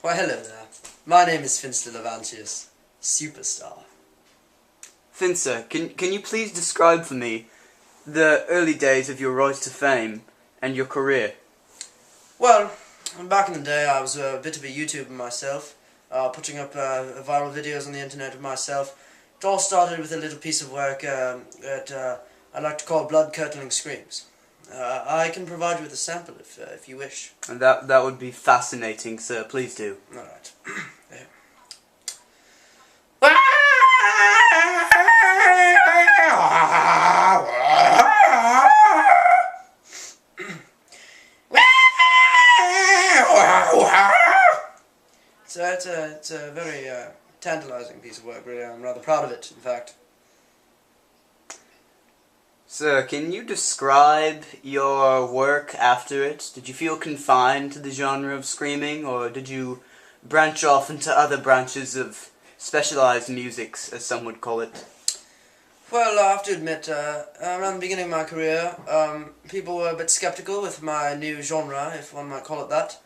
Why, hello there. My name is Finster Levantius, superstar. Finster, can you please describe for me the early days of your rise to fame and your career? Well, back in the day I was a bit of a YouTuber myself, putting up viral videos on the internet of myself. It all started with a little piece of work that I like to call blood-curdling screams. I can provide you with a sample if you wish. And that would be fascinating, sir. Please do. Alright. There. It's a very tantalizing piece of work, really. I'm rather proud of it, in fact. Sir, can you describe your work after it? Did you feel confined to the genre of screaming, or did you branch off into other branches of specialized musics, as some would call it? Well, I have to admit, around the beginning of my career, people were a bit skeptical with my new genre, if one might call it that.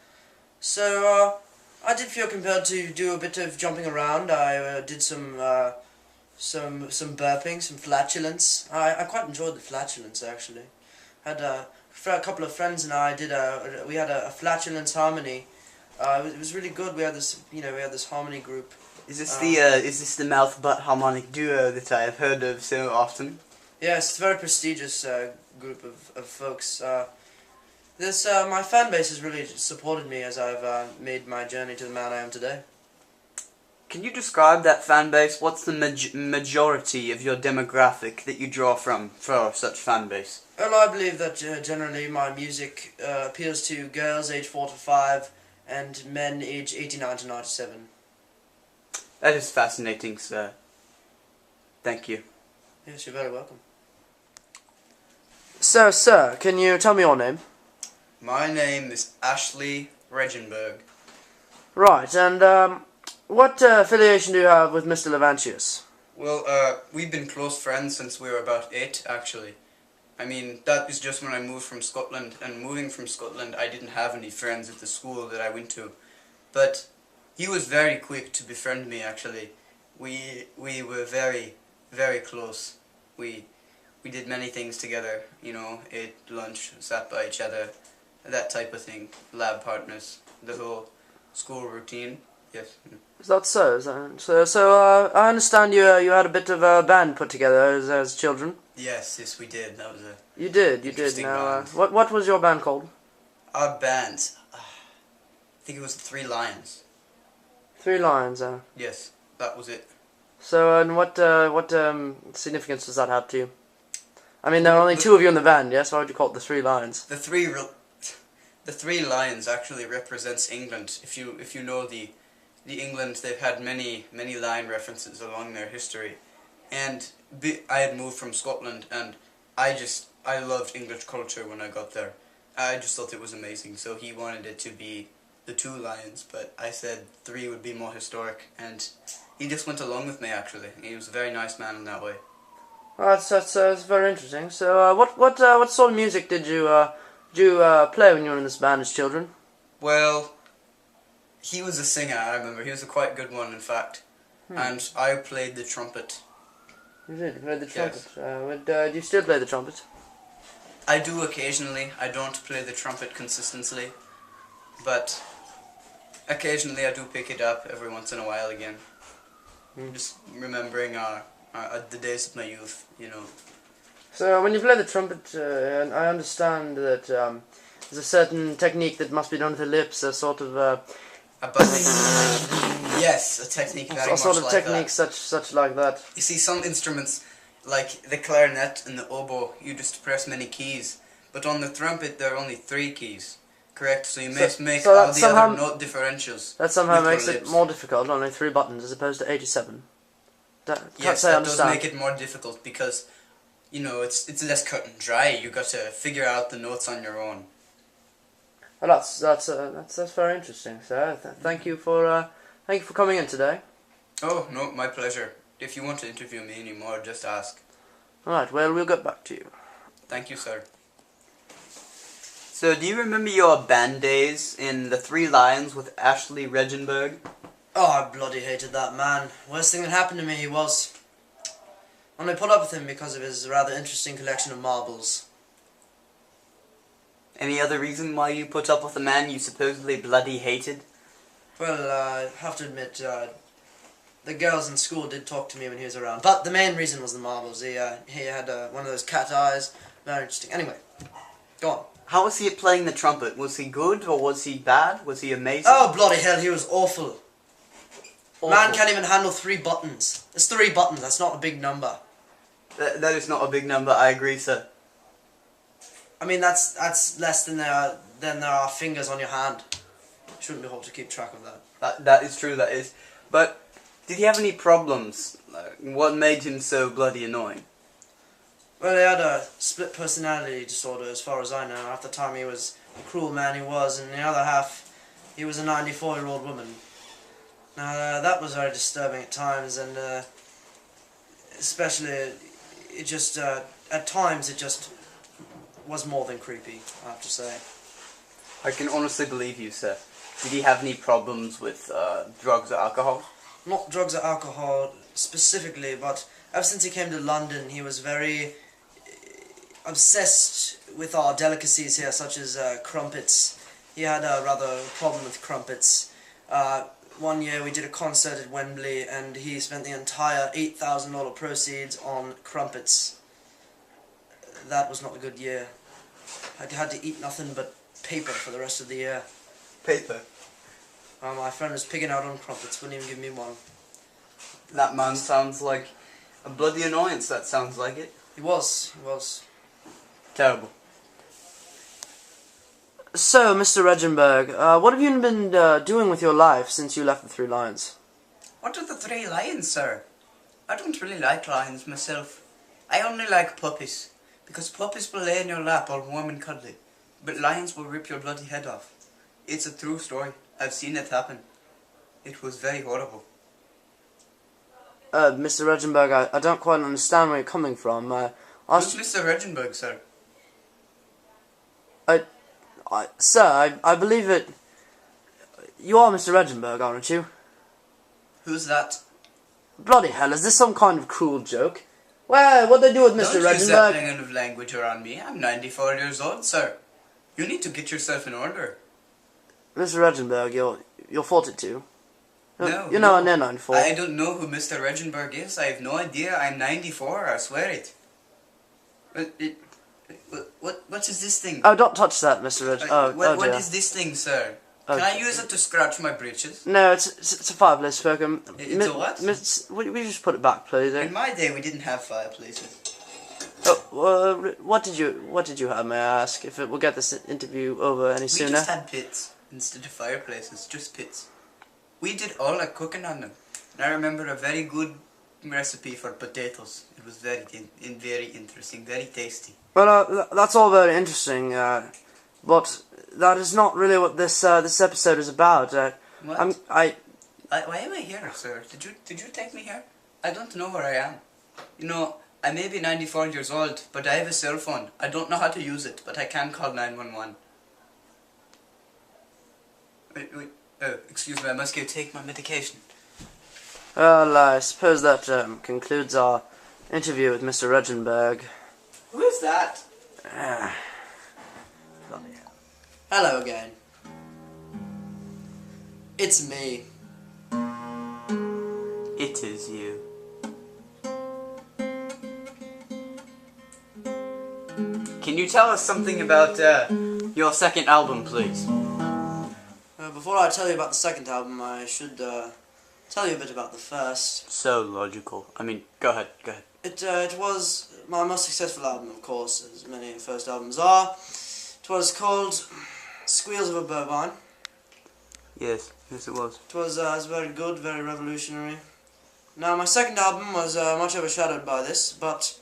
So, I did feel compelled to do a bit of jumping around. I did some burping, some flatulence. I quite enjoyed the flatulence, actually. Had a couple of friends and I we had a flatulence harmony. It was really good. We had this harmony group. Is this the mouth butt harmonic duo that I have heard of so often? Yes, it's a very prestigious group of folks. My fan base has really supported me as I've made my journey to the man I am today. Can you describe that fan base? What's the majority of your demographic that you draw from for such fan base? Well, I believe that generally my music appeals to girls age 4 to 5 and men age 89 to 97. That is fascinating, sir. Thank you. Yes, you're very welcome. So, sir, can you tell me your name? My name is Ashley Regenberg. Right, and what affiliation do you have with Mr. Levantius? Well, we've been close friends since we were about 8, actually. I mean, that was just when I moved from Scotland, and moving from Scotland, I didn't have any friends at the school that I went to. But he was very quick to befriend me, actually. We were very, very close. We did many things together, ate lunch, sat by each other, that type of thing, lab partners, the whole school routine, yes. Is that so? So I understand you had a bit of a band put together as children. Yes, we did. That was a You did. Now, what was your band called? Our band, I think it was 3 Lions. 3 Lions. Yes, that was it. So, and what significance does that have to you? I mean, there are only 2 of you in the band, yes? Why would you call it the 3 Lions? The 3 Lions actually represents England. If you know the England, they've had many lion references along their history, and I had moved from Scotland, and I loved English culture when I got there. I just thought it was amazing. So he wanted it to be the 2 Lions, but I said 3 would be more historic, and he just went along with me. Actually, he was a very nice man in that way. Oh, that's very interesting. So, what sort of music did you play when you were in this band as children? Well, he was a singer, I remember. He was a quite good one, in fact. And I played the trumpet. You did? You played the trumpet? Yes. Do you still play the trumpet? I do occasionally. I don't play the trumpet consistently. But occasionally I do pick it up every once in a while again. Just remembering the days of my youth, So when you play the trumpet, and I understand that there's a certain technique that must be done with the lips, a sort of yes, a technique very much sort of like technique that. such like that. You see, some instruments, like the clarinet and the oboe, you just press many keys. But on the trumpet, there are only 3 keys. Correct? So you must make all the other note differentials. That somehow makes it more difficult, only 3 buttons as opposed to 87. Yes, that does make it more difficult because, it's less cut and dry. You got to figure out the notes on your own. Well, that's very interesting, sir. Thank you for coming in today. Oh no, my pleasure. If you want to interview me anymore, just ask. All right. Well, we'll get back to you. Thank you, sir. So, do you remember your band days in the Three Lions with Ashley Regenberg? Oh, I bloody hated that man. Worst thing that happened to me was when I put up with him because of his rather interesting collection of marbles. Any other reason why you put up with a man you supposedly bloody hated? Well, I have to admit, the girls in school did talk to me when he was around. But the main reason was the marbles. He had one of those cat eyes. Very interesting. Anyway, go on. How was he at playing the trumpet? Was he good or was he bad? Was he amazing? Oh, bloody hell, he was awful. Awful. Man can't even handle 3 buttons. It's 3 buttons, that's not a big number. That is not a big number, I agree, sir. I mean, that's less than there are fingers on your hand. Shouldn't be able to keep track of that. That is true, that is. But, did he have any problems? What made him so bloody annoying? Well, he had a split personality disorder, as far as I know. Half the time he was the cruel man he was, and the other half, he was a 94-year-old woman. Now, that was very disturbing at times, and especially, it just, at times, it just was more than creepy, I have to say. I can honestly believe you, sir. Did he have any problems with drugs or alcohol? Not drugs or alcohol specifically, but ever since he came to London, he was very obsessed with our delicacies here, such as crumpets. He had a rather problem with crumpets. One year we did a concert at Wembley, and he spent the entire $8,000 proceeds on crumpets. That was not a good year. I had to eat nothing but paper for the rest of the year. Paper. My friend was pigging out on crumpets, wouldn't even give me one. That man sounds like a bloody annoyance, that sounds like it. He was. Terrible. So, Mr. Regenberg, what have you been doing with your life since you left the Three Lions? What are the Three Lions, sir? I don't really like lions myself. I only like puppies, because puppies will lay in your lap all warm and cuddly, but lions will rip your bloody head off. It's a true story. I've seen it happen. It was very horrible. Mr. Regenberg, I don't quite understand where you're coming from. Who's Mr. Regenberg, sir? Sir, I believe it. You are Mr. Regenberg, aren't you? Who's that? Bloody hell, is this some kind of cruel joke? Well, what they do with Mr. Don't use that Regenberg? kind of language around me. I'm 94 years old, sir. You need to get yourself in order. Mr. Regenberg, you're 42. No, You're not near 94. I don't know who Mr. Regenberg is. I have no idea. I'm 94. I swear it. What is this thing? Oh, don't touch that, Mr. Regenberg. What is this thing, sir? Can I use it to scratch my breeches? No, it's a fireplace, Spoken. It's a what? We just put it back, please. In my day, we didn't have fireplaces. Oh, what did you have, may I ask? If it will get this interview over any sooner. We just had pits instead of fireplaces, just pits. We did all the cooking on them. And I remember a very good recipe for potatoes. It was very interesting, very tasty. Well, that's all very interesting, but that is not really what this episode is about. What? Why am I here, sir? Did you take me here? I don't know where I am. You know, I may be 94 years old, but I have a cell phone. I don't know how to use it, but I can call 911. Wait. Oh, excuse me, I must go take my medication. Well, I suppose that concludes our interview with Mr. Regenberg. Who is that? Hello again. It's me. It is you. Can you tell us something about your second album, please? Before I tell you about the second album, I should tell you a bit about the first. So logical. I mean, go ahead. It was my most successful album, of course, as many first albums are. It was called Squeals of a Bovine. Yes, it was. It was very good, very revolutionary. Now, my second album was much overshadowed by this, but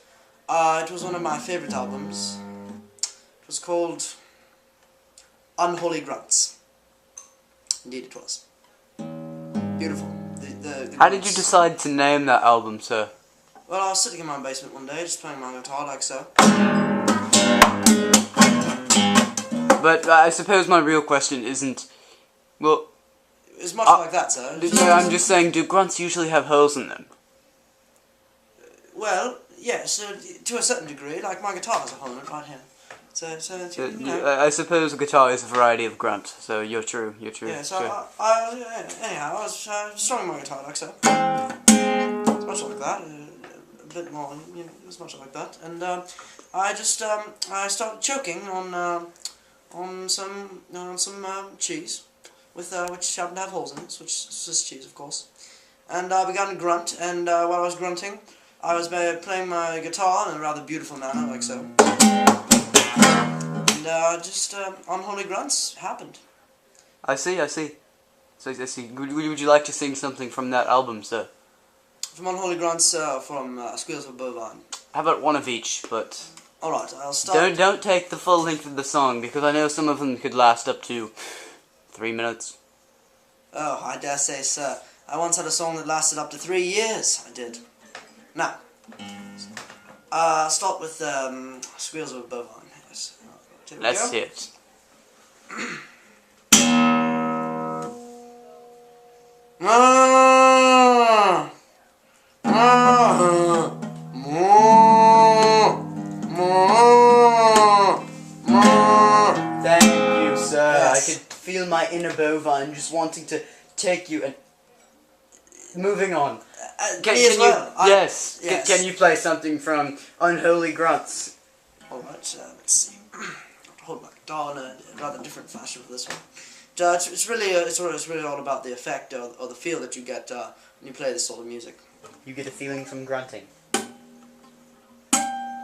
it was one of my favourite albums. It was called Unholy Grunts. Indeed it was. Beautiful. The How did you decide to name that album, sir? Well, I was sitting in my basement one day, just playing my guitar like so. But I suppose my real question isn't, well... It's much like that, sir. I'm just saying, do grunts usually have holes in them? Well, yes, to a certain degree. Like my guitar has a hole in it right here. So you know. I suppose a guitar is a variety of grunt, so you're true. Yeah, so sure. anyhow, I was strumming my guitar like so. It's much like that. A bit more, you know, it's much like that. And I just I started choking on some cheese, with which happened to have holes in it, which is Swiss cheese, of course. And I began to grunt, and while I was grunting, I was playing my guitar in a rather beautiful manner, like so. And just unholy grunts happened. I see. So I see. Would you like to sing something from that album, sir? From Unholy Grunts, from Squeals of a Bovine. How about one of each, but... Alright, I'll start... Don't take the full length of the song, because I know some of them could last up to 3 minutes. Oh, I dare say, sir. I once had a song that lasted up to 3 years. I did. Now, start with Squeals of a Bovine. Yes. Let's hear it. Thank you, sir. Yes. I could feel my inner bovine just wanting to take you and... Moving on. Can you... Yes. Can you play something from Unholy Grunts? Alright, let's see. Hold my guitar in a rather different fashion for this one. It's really all about the effect or the feel that you get when you play this sort of music. You get a feeling from grunting.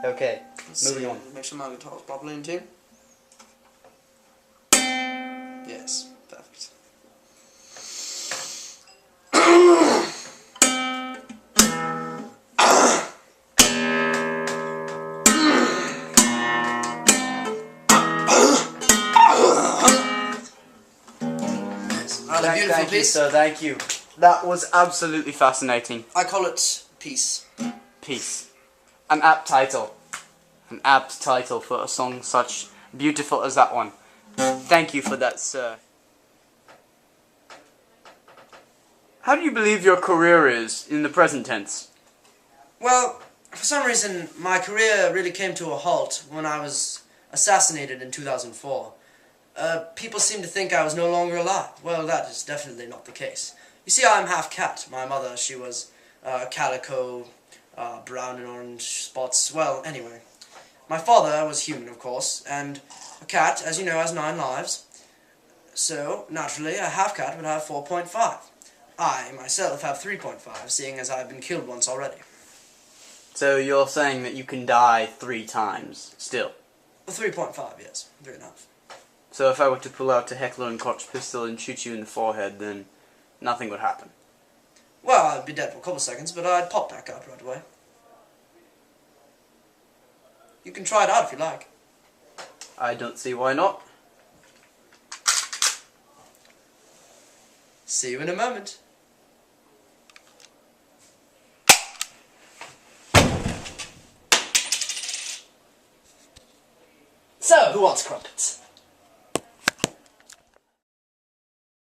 Okay, moving on. Make sure my guitar is properly in tune. Yes, perfect. Thank you, sir, thank you. That was absolutely fascinating. I call it Peace. Peace. An apt title. An apt title for a song such beautiful as that one. Thank you for that, sir. How do you believe your career is in the present tense? Well, for some reason, my career really came to a halt when I was assassinated in 2004. People seem to think I was no longer alive. Well, that is definitely not the case. You see, I'm half cat. My mother, she was calico, brown and orange spots. Well, anyway. My father was human, of course, and a cat, as you know, has 9 lives. So, naturally, a half cat would have 4.5. I, myself, have 3.5, seeing as I've been killed once already. So you're saying that you can die 3 times, still? Well, 3.5, yes. 3.5. So if I were to pull out a Heckler and Koch pistol and shoot you in the forehead, then nothing would happen? Well, I'd be dead for a couple of seconds, but I'd pop back up right away. You can try it out if you like. I don't see why not. See you in a moment. So, who wants crumpets?